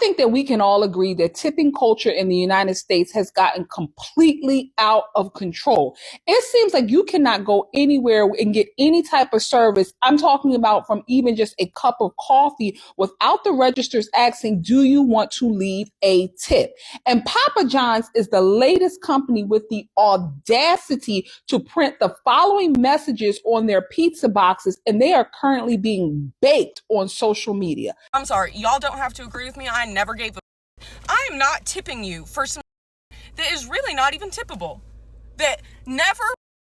think that we can all agree that tipping culture in the United States has gotten completely out of control. It seems like you cannot go anywhere and get any type of service. I'm talking about from even just a cup of coffee without the registers asking, do you want to leave a tip? And Papa John's is the latest company with the audacity to print the following messages on their pizza boxes, and they are currently being baked on social media. I'm sorry, y'all don't have to agree with me. I never gave a. I am not tipping you for some that is really not even tippable. That never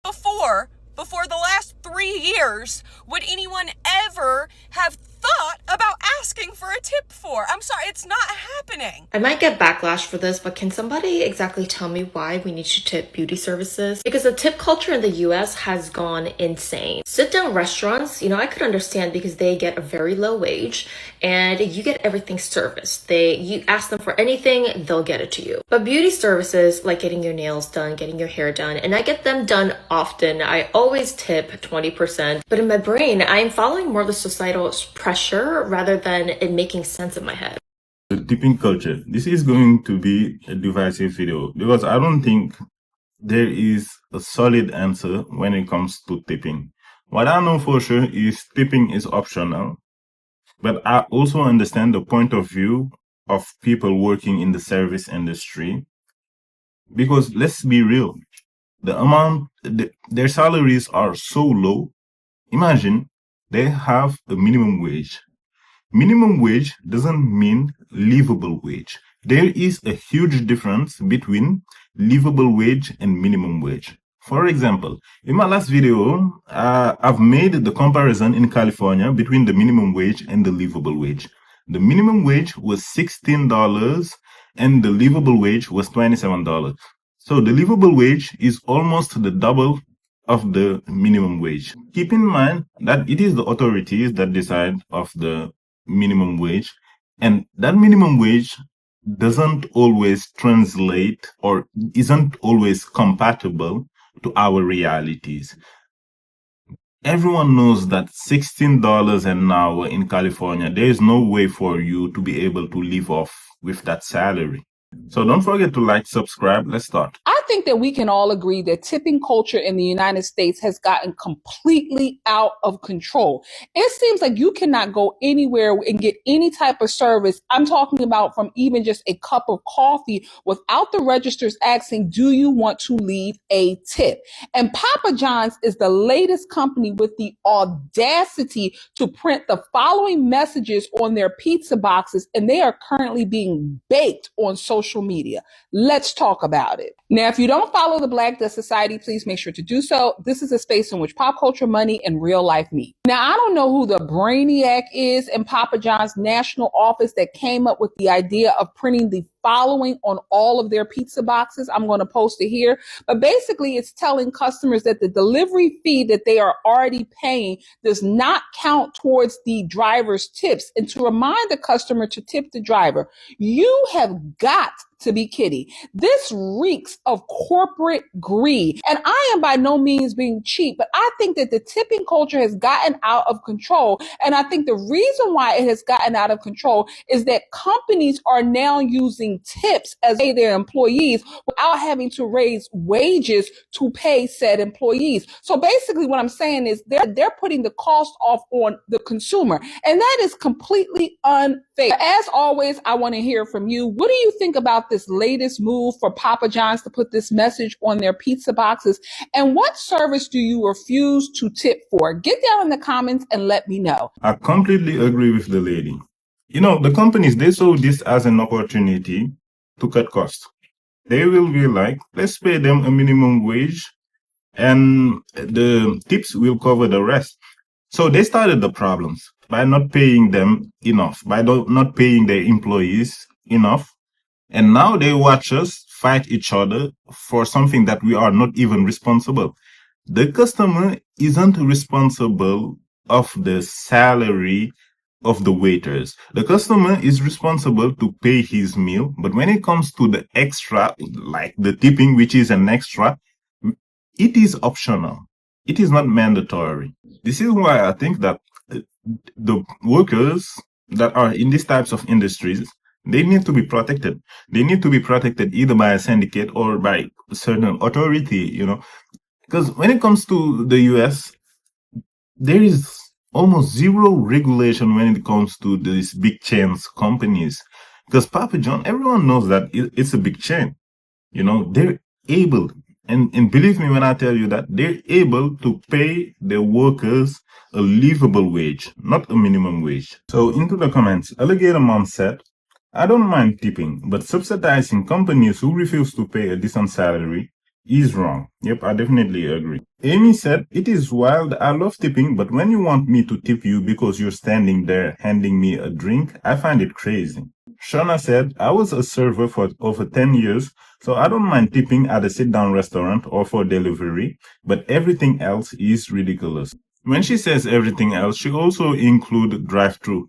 before the last 3 years would anyone ever have thought about asking for a tip for. I'm sorry, it's not happening. I might get backlash for this, but can somebody exactly tell me why we need to tip beauty services? Because the tip culture in the US has gone insane. Sit-down restaurants, I could understand because they get a very low wage and you get everything serviced. You ask them for anything, they'll get it to you. But beauty services, like getting your nails done, getting your hair done, and I get them done often. I always tip 20%, but in my brain, I'm following more of the societal pressure rather than it making sense in my head. The tipping culture. This is going to be a divisive video because I don't think there is a solid answer when it comes to tipping. What I know for sure is tipping is optional, but I also understand the point of view of people working in the service industry because let's be real, their salaries are so low. Imagine they have a minimum wage. Minimum wage doesn't mean livable wage. There is a huge difference between livable wage and minimum wage. For example, in my last video, I've made the comparison in California between the minimum wage and the livable wage. The minimum wage was $16 and the livable wage was $27. So the livable wage is almost the double of the minimum wage. Keep in mind that it is the authorities that decide of the minimum wage, and that minimum wage doesn't always translate or isn't always compatible to our realities. Everyone knows that $16 an hour in California, there is no way for you to be able to live off with that salary. So don't forget to like, subscribe. Let's start. I think that we can all agree that tipping culture in the United States has gotten completely out of control. It seems like you cannot go anywhere and get any type of service. I'm talking about from even just a cup of coffee without the registers asking, do you want to leave a tip? And Papa John's is the latest company with the audacity to print the following messages on their pizza boxes, and they are currently being baked on social media. Let's talk about it. Now, if you don't follow the Black Death Society, please make sure to do so. This is a space in which pop culture, money, and real life meet. Now, I don't know who the brainiac is in Papa John's national office that came up with the idea of printing the following on all of their pizza boxes. I'm going to post it here. But basically, it's telling customers that the delivery fee that they are already paying does not count towards the driver's tips. And to remind the customer to tip the driver, you have got to be kidding. This reeks of corporate greed. And I am by no means being cheap, but I think that the tipping culture has gotten out of control. And I think the reason why it has gotten out of control is that companies are now using tips as they pay their employees without having to raise wages to pay said employees. So basically what I'm saying is they're putting the cost off on the consumer. And that is completely unfair. As always, I want to hear from you. What do you think about this latest move for Papa John's to put this message on their pizza boxes? And what service do you refuse to tip for? Get down in the comments and let me know. I completely agree with the lady. The companies, they saw this as an opportunity to cut costs. They will be like, let's pay them a minimum wage and the tips will cover the rest. So they started the problems by not paying them enough, by not paying their employees enough. And now they watch us fight each other for something that we are not even responsible. The customer isn't responsible of the salary of the waiters. The customer is responsible to pay his meal. But when it comes to the extra, like the tipping, which is an extra, it is optional. It is not mandatory. This is why I think that the workers that are in these types of industries, They need to be protected. They need to be protected either by a syndicate or by a certain authority, Because when it comes to the US, there is almost zero regulation when it comes to these big chains companies. Because Papa John, everyone knows that it's a big chain. They're able, and believe me when I tell you that they're able to pay their workers a livable wage, not a minimum wage. So into the comments, Alligator Mom said, I don't mind tipping, but subsidizing companies who refuse to pay a decent salary is wrong. Yep, I definitely agree. Amy said, it is wild. I love tipping, but when you want me to tip you because you're standing there handing me a drink, I find it crazy. Shauna said, I was a server for over 10 years, so I don't mind tipping at a sit-down restaurant or for delivery, but everything else is ridiculous. When she says everything else, she also includes drive-thru.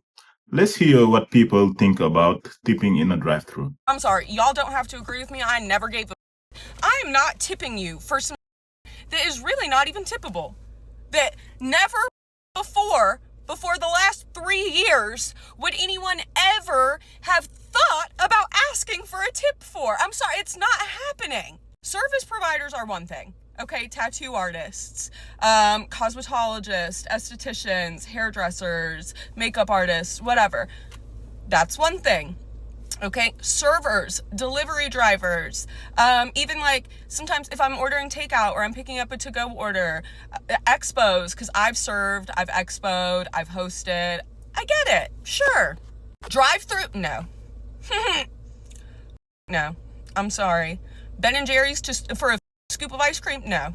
Let's hear what people think about tipping in a drive-thru. I'm sorry, y'all don't have to agree with me. I never gave a I am not tipping you for some that is really not even tippable. That never before the last 3 years would anyone ever have thought about asking for a tip for. I'm sorry, it's not happening. Service providers are one thing. Okay, tattoo artists, cosmetologists, estheticians, hairdressers, makeup artists, whatever. That's one thing. Okay, servers, delivery drivers, even like sometimes if I'm ordering takeout or I'm picking up a to-go order, expos, because I've served, I've expoed, I've hosted. I get it, sure. Drive-through, no. No, I'm sorry. Ben & Jerry's just for a scoop of ice cream, no.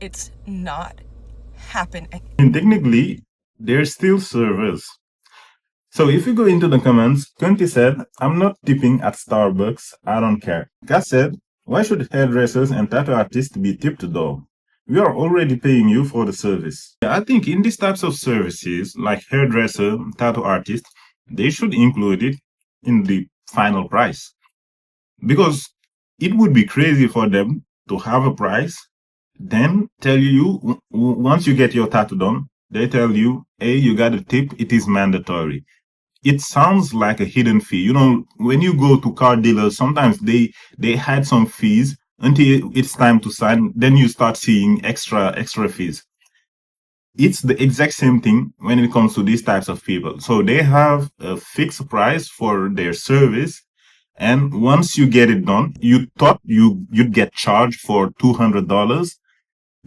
It's not happening. And technically, they're still servers. So if you go into the comments, Kunti said, I'm not tipping at Starbucks, I don't care. Gus said, why should hairdressers and tattoo artists be tipped though? We are already paying you for the service. I think in these types of services, like hairdresser, tattoo artist, they should include it in the final price. Because it would be crazy for them to have a price, then tell you, once you get your tattoo done, they tell you, hey, you got a tip, it is mandatory. It sounds like a hidden fee. When you go to car dealers, sometimes they had some fees until it's time to sign. Then you start seeing extra fees. It's the exact same thing when it comes to these types of people. So they have a fixed price for their service. And once you get it done, you thought you'd get charged for $200.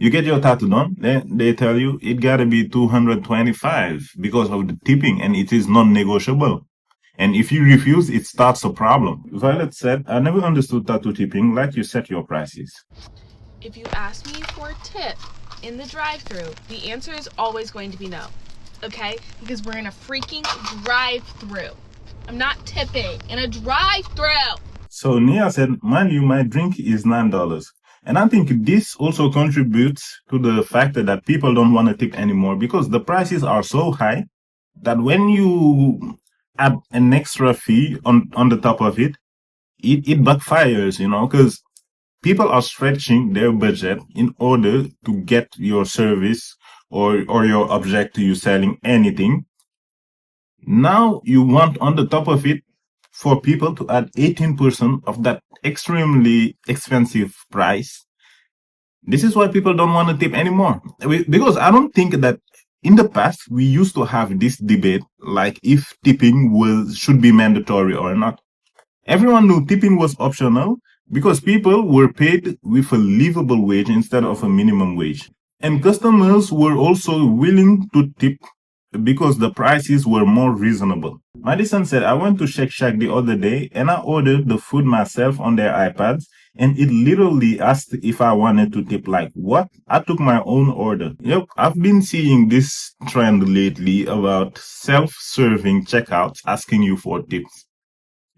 You get your tattoo done, they tell you it gotta be $225 because of the tipping, and it is non-negotiable. And if you refuse, it starts a problem. Violet said, I never understood tattoo tipping, like you set your prices. If you ask me for a tip in the drive-thru, the answer is always going to be no. Okay? Because we're in a freaking drive-thru. I'm not tipping in a drive-thru. So Nia said, mind you, my drink is $9. And I think this also contributes to the fact that people don't want to tip anymore because the prices are so high that when you add an extra fee on the top of it, it backfires, because people are stretching their budget in order to get your service or your object to you selling anything. Now you want on the top of it for people to add 18% of that extremely expensive price. This is why people don't want to tip anymore. Because I don't think that in the past we used to have this debate like if tipping should be mandatory or not. Everyone knew tipping was optional because people were paid with a livable wage instead of a minimum wage. And customers were also willing to tip because the prices were more reasonable. Madison said, I went to Shake Shack the other day and I ordered the food myself on their iPads and it literally asked if I wanted to tip. Like, what? I took my own order. Yep, I've been seeing this trend lately about self-serving checkouts asking you for tips.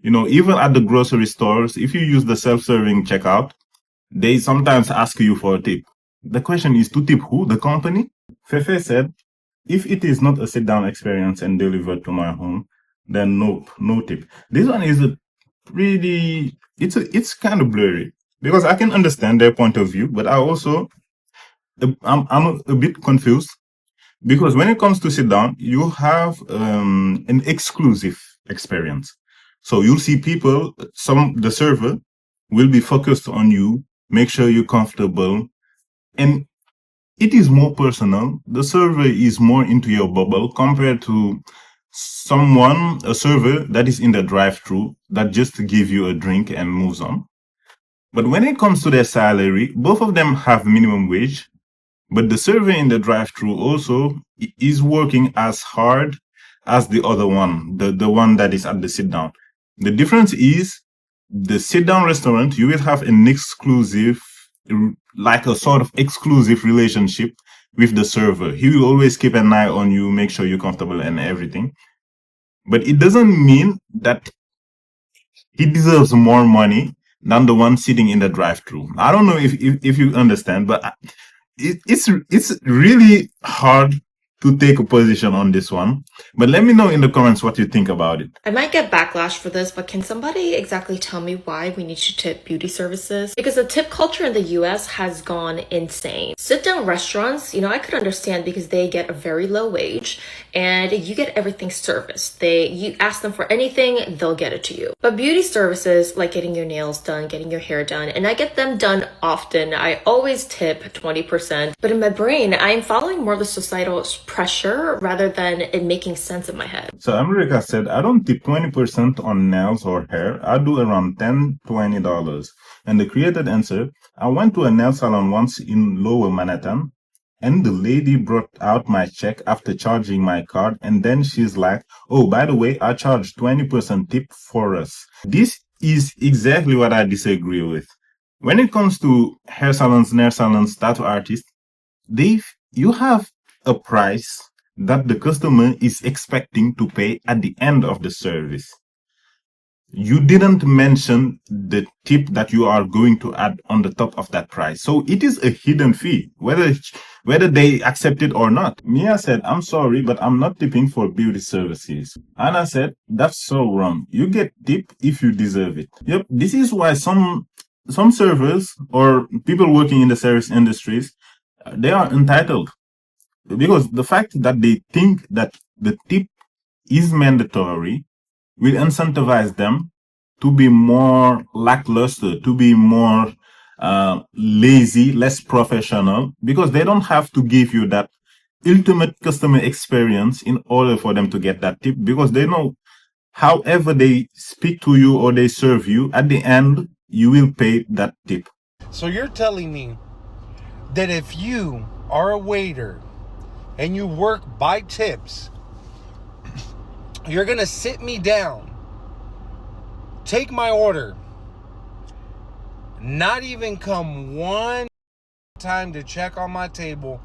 Even at the grocery stores, if you use the self-serving checkout, they sometimes ask you for a tip. The question is to tip who? The company? Fefe said, if it is not a sit-down experience and delivered to my home, then nope, no tip. This one is it's kind of blurry because I can understand their point of view, but I'm a bit confused Because when it comes to sit down, you have an exclusive experience. So you'll see people, the server will be focused on you, make sure you're comfortable, and it is more personal. The server is more into your bubble compared to a server that is in the drive-through that just give you a drink and moves on. But when it comes to their salary, both of them have minimum wage, but the server in the drive-through also is working as hard as the other one, the one that is at the sit-down. The difference is the sit-down restaurant, you will have an exclusive, like a sort of exclusive relationship with the server. He will always keep an eye on you, make sure you're comfortable and everything. But it doesn't mean that he deserves more money than the one sitting in the drive-through. I don't know if you understand, but it's really hard to take a position on this one. But let me know in the comments what you think about it. I might get backlash for this, but can somebody exactly tell me why we need to tip beauty services? Because the tip culture in the US has gone insane. Sit-down restaurants, I could understand because they get a very low wage and you get everything serviced. You ask them for anything, they'll get it to you. But beauty services, like getting your nails done, getting your hair done, and I get them done often. I always tip 20%. But in my brain, I'm following more of the societal pressure rather than it making sense in my head. So America said, I don't tip 20% on nails or hair. I do around $10, $20. And the created answer, I went to a nail salon once in Lower Manhattan, and the lady brought out my check after charging my card, and then she's like, oh, by the way, I charge 20% tip for us. This is exactly what I disagree with. When it comes to hair salons, nail salons, tattoo artists, you have a price that the customer is expecting to pay at the end of the service. You didn't mention the tip that you are going to add on the top of that price. So it is a hidden fee, whether they accept it or not. Mia said, I'm sorry, but I'm not tipping for beauty services. Anna said, that's so wrong. You get tip if you deserve it. Yep, this is why some servers or people working in the service industries, they are entitled. Because the fact that they think that the tip is mandatory will incentivize them to be more lackluster, to be more lazy, less professional, because they don't have to give you that ultimate customer experience in order for them to get that tip, because they know however they speak to you or they serve you, at the end, you will pay that tip. So you're telling me that if you are a waiter and you work by tips, you're going to sit me down, take my order, not even come one time to check on my table,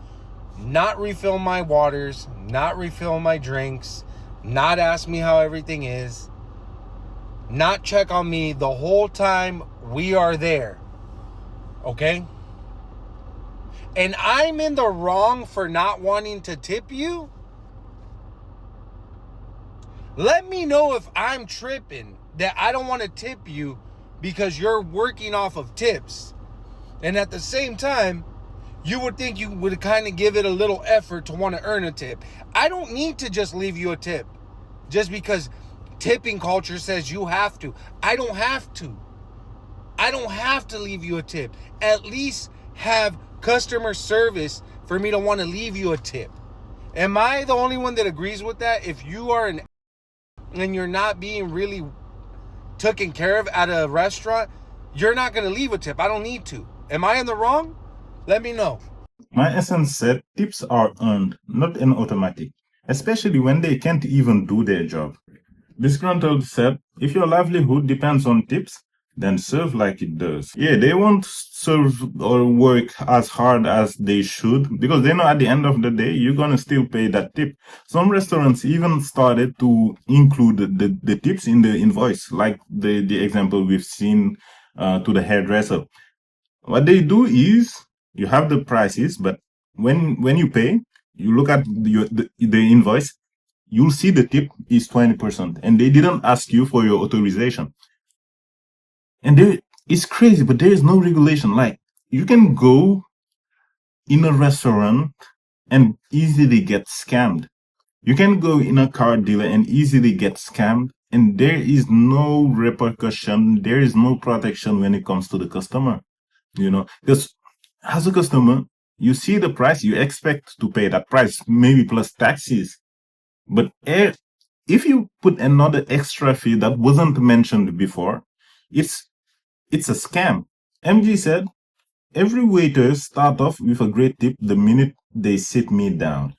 not refill my waters, not refill my drinks, not ask me how everything is, not check on me the whole time we are there, okay? And I'm in the wrong for not wanting to tip you? Let me know if I'm tripping that I don't want to tip you because you're working off of tips. And at the same time, you would think you would kind of give it a little effort to want to earn a tip. I don't need to just leave you a tip just because tipping culture says you have to. I don't have to. I don't have to leave you a tip. At least have customer service for me to want to leave you a tip. Am I the only one that agrees with that? If you are and you're not being really taken care of at a restaurant, you're not going to leave a tip. I don't need to. Am I in the wrong? Let me know. My essence said tips are earned, not an automatic, especially when they can't even do their job. Disgruntled said, if your livelihood depends on tips, then serve like it does. Yeah, they won't serve or work as hard as they should because they know at the end of the day, you're going to still pay that tip. Some restaurants even started to include the tips in the invoice, like the example we've seen to the hairdresser. What they do is you have the prices, but when you pay, you look at the invoice, you'll see the tip is 20%, and they didn't ask you for your authorization. And it's crazy, but there is no regulation. Like, you can go in a restaurant and easily get scammed. You can go in a car dealer and easily get scammed, and there is no repercussion, there is no protection when it comes to the customer. Because as a customer, you see the price, you expect to pay that price, maybe plus taxes. But if you put another extra fee that wasn't mentioned before, it's a scam. MG said, every waiter starts off with a great tip the minute they sit me down.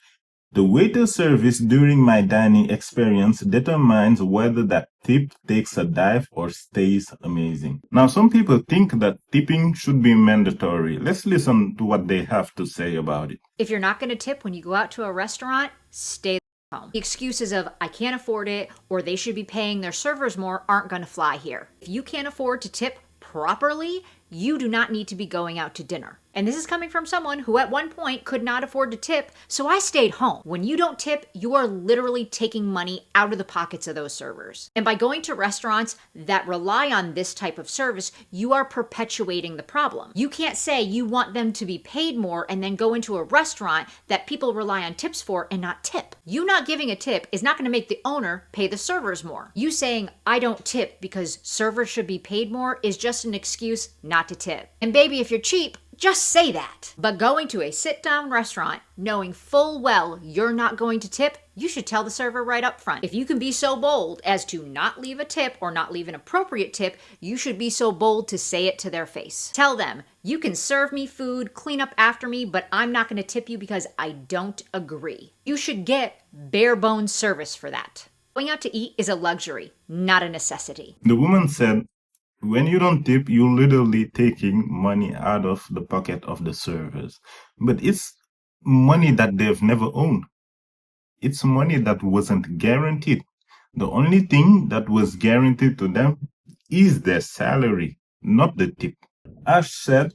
The waiter service during my dining experience determines whether that tip takes a dive or stays amazing. Now, some people think that tipping should be mandatory. Let's listen to what they have to say about it. If you're not going to tip when you go out to a restaurant, stay home. The excuses of I can't afford it or they should be paying their servers more aren't going to fly here. If you can't afford to tip properly, you do not need to be going out to dinner. And this is coming from someone who at one point could not afford to tip, so I stayed home. When you don't tip, you are literally taking money out of the pockets of those servers. And by going to restaurants that rely on this type of service, you are perpetuating the problem. You can't say you want them to be paid more and then go into a restaurant that people rely on tips for and not tip. You not giving a tip is not going to make the owner pay the servers more. You saying I don't tip because servers should be paid more is just an excuse not to tip. And baby, if you're cheap, just say that. But going to a sit-down restaurant, knowing full well you're not going to tip, you should tell the server right up front. If you can be so bold as to not leave a tip or not leave an appropriate tip, you should be so bold to say it to their face. Tell them, you can serve me food, clean up after me, but I'm not going to tip you because I don't agree. You should get bare bones service for that. Going out to eat is a luxury, not a necessity. The woman said, when you don't tip, you're literally taking money out of the pocket of the servers. But it's money that they've never owned. It's money that wasn't guaranteed. The only thing that was guaranteed to them is their salary, not the tip. Ash said,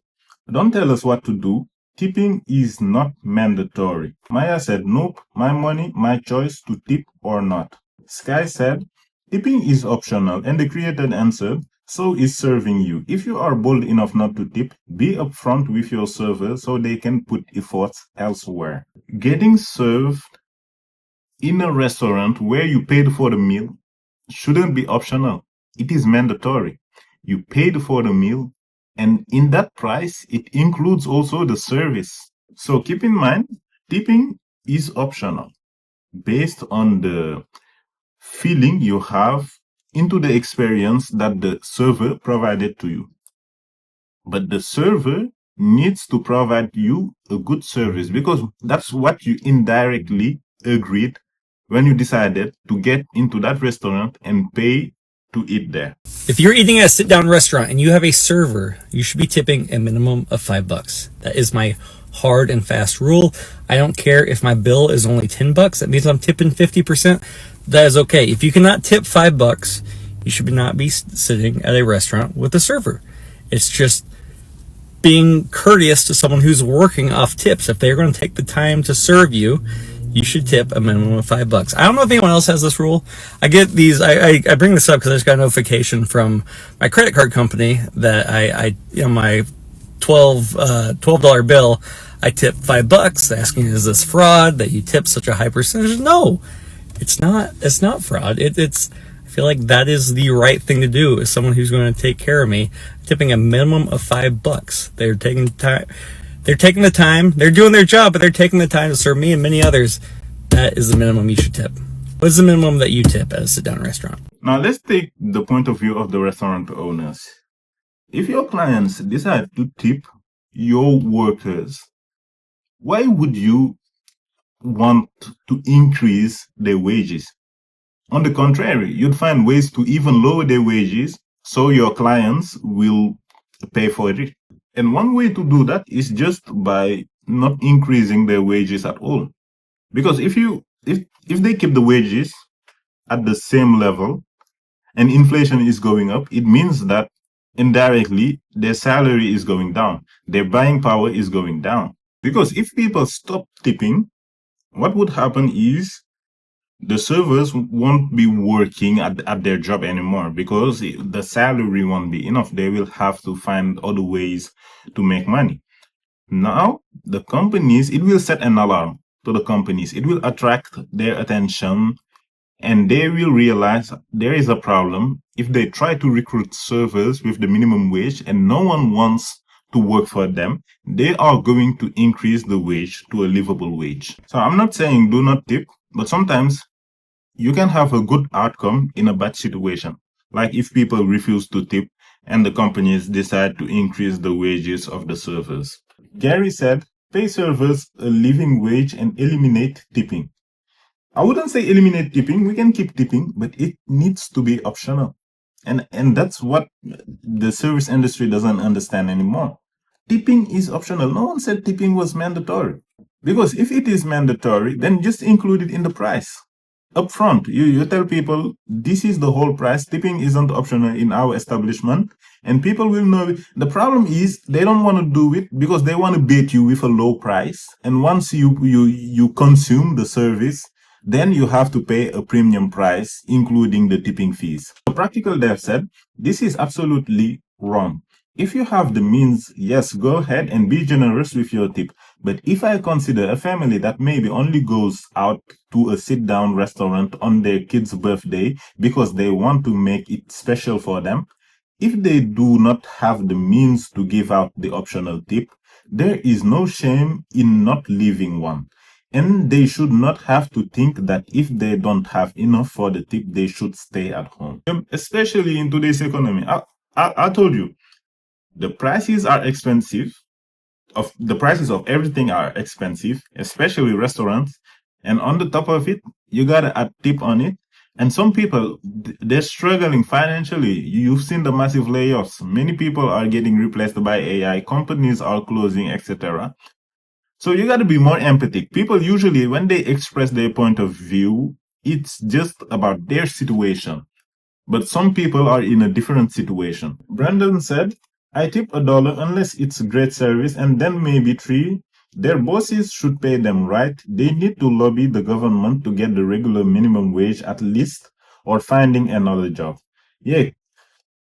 don't tell us what to do. Tipping is not mandatory. Maya said, nope, my money, my choice to tip or not. Sky said, tipping is optional, and the creator answered, so is serving you. If you are bold enough not to tip, be upfront with your server so they can put efforts elsewhere. Getting served in a restaurant where you paid for the meal shouldn't be optional. It is mandatory. You paid for the meal, and in that price, it includes also the service. So keep in mind, tipping is optional based on the feeling you have into the experience that the server provided to you. But the server needs to provide you a good service because that's what you indirectly agreed when you decided to get into that restaurant and pay to eat there. If you're eating at a sit-down restaurant and you have a server, you should be tipping a minimum of $5. That is my hard and fast rule. I don't care if my bill is only $10. That means I'm tipping 50%. That is okay. If you cannot tip $5, you should not be sitting at a restaurant with a server. It's just being courteous to someone who's working off tips. If they're going to take the time to serve you, you should tip a minimum of $5. I don't know if anyone else has this rule. I get these, I bring this up because I just got a notification from my credit card company that I my $12 bill, I tip $5, asking, is this fraud that you tip such a high percentage? No, it's not fraud. It's, I feel like that is the right thing to do as someone who's going to take care of me, tipping a minimum of $5. They're taking time. They're taking the time. They're doing their job, but they're taking the time to serve me and many others. That is the minimum you should tip. What is the minimum that you tip at a sit-down restaurant? Now, let's take the point of view of the restaurant owners. If your clients decide to tip your workers, why would you want to increase their wages? On the contrary, you'd find ways to even lower their wages so your clients will pay for it. And one way to do that is just by not increasing their wages at all. Because if they keep the wages at the same level and inflation is going up, it means that indirectly their salary is going down. Their buying power is going down. Because if people stop tipping, what would happen is the servers won't be working at their job anymore because the salary won't be enough. They will have to find other ways to make money. Now, the companies, it will set an alarm. to the companies. It will attract their attention, and they will realize there is a problem if they try to recruit servers with the minimum wage and no one wants to work for them. They are going to increase the wage to a livable wage. So I'm not saying do not tip, but sometimes you can have a good outcome in a bad situation. Like if people refuse to tip and the companies decide to increase the wages of the servers. Gary said, pay servers a living wage and eliminate tipping. I wouldn't say eliminate tipping. We can keep tipping, but it needs to be optional. And that's what the service industry doesn't understand anymore. Tipping is optional. No one said tipping was mandatory. Because if it is mandatory, then just include it in the price. Up front, you tell people, this is the whole price. Tipping isn't optional in our establishment. And people will know it. The problem is they don't want to do it because they want to bait you with a low price. And once you consume the service, then you have to pay a premium price, including the tipping fees. The Practical Dev said, this is absolutely wrong. If you have the means, yes, go ahead and be generous with your tip. But if I consider a family that maybe only goes out to a sit-down restaurant on their kid's birthday because they want to make it special for them, if they do not have the means to give out the optional tip, there is no shame in not leaving one. And they should not have to think that if they don't have enough for the tip, they should stay at home. Especially in today's economy. I told you, the prices are expensive. The prices of everything are expensive, especially restaurants. And on the top of it, you gotta add tip on it. And some people, they're struggling financially. You've seen the massive layoffs. Many people are getting replaced by AI. Companies are closing, etc. So you gotta be more empathic. People usually, when they express their point of view, it's just about their situation. But some people are in a different situation. Brandon said, I tip $1 unless it's great service, and then maybe $3. Their bosses should pay them right. They need to lobby the government to get the regular minimum wage at least, or finding another job. Yeah.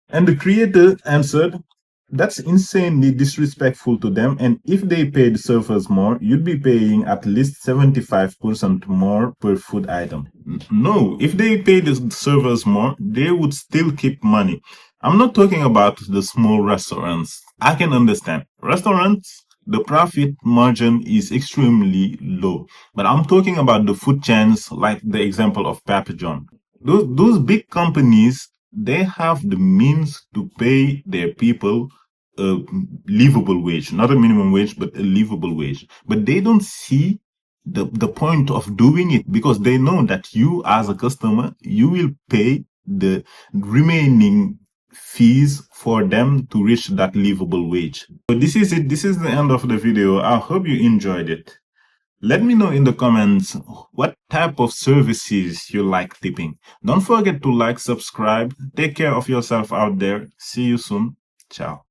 And the creator answered, that's insanely disrespectful to them, and if they paid servers more, you'd be paying at least 75% more per food item. No, if they paid the servers more, they would still keep money. I'm not talking about the small restaurants. I can understand. Restaurants, the profit margin is extremely low. But I'm talking about the food chains, like the example of Papa John. Those big companies, they have the means to pay their people a livable wage, not a minimum wage, but a livable wage. But they don't see the point of doing it because they know that you as a customer, you will pay the remaining fees for them to reach that livable wage. So this is it. This is the end of the video. I hope you enjoyed it. Let me know in the comments what type of services you like tipping. Don't forget to like, subscribe. Take care of yourself out there. See you soon. Ciao.